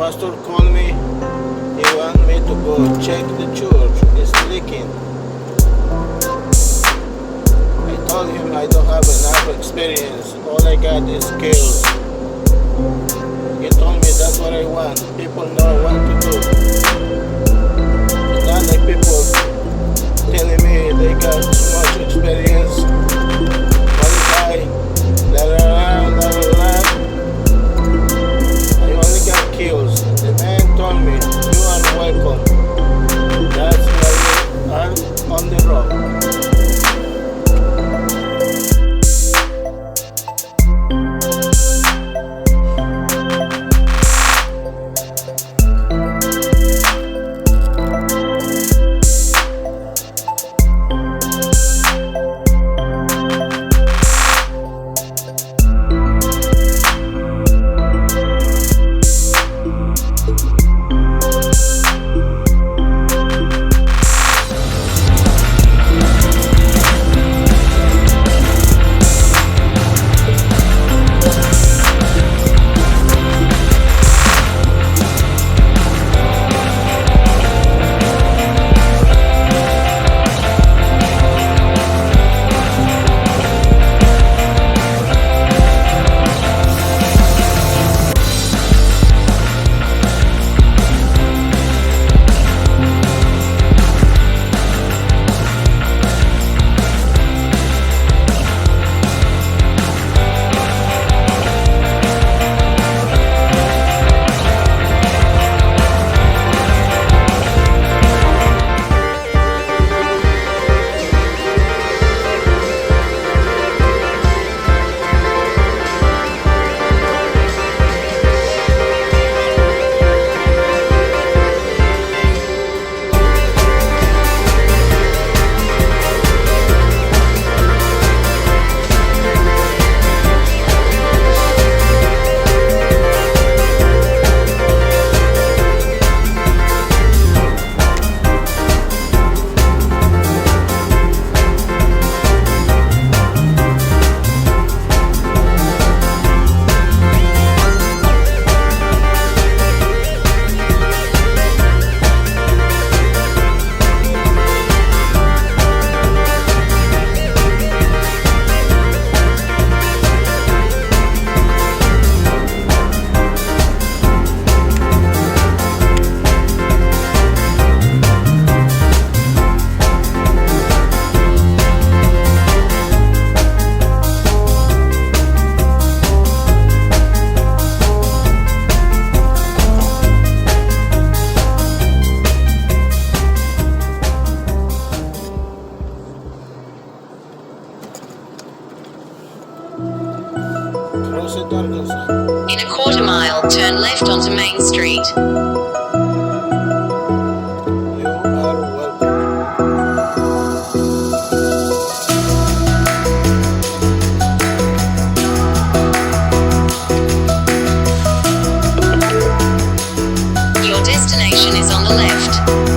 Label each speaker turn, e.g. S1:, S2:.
S1: pastor called me. He want me to go check the church. It's leaking. I told him I don't have enough experience. All I got is skills. He told me that's what I want. People know what to do. It's not like people telling me they got too much experience. Qualified, la la la la la la. I only got kills. The man told me, you are welcome. That's why you are on the road.
S2: In a quarter mile, turn left onto Main Street.
S1: You are welcome.
S2: Your destination is on the left.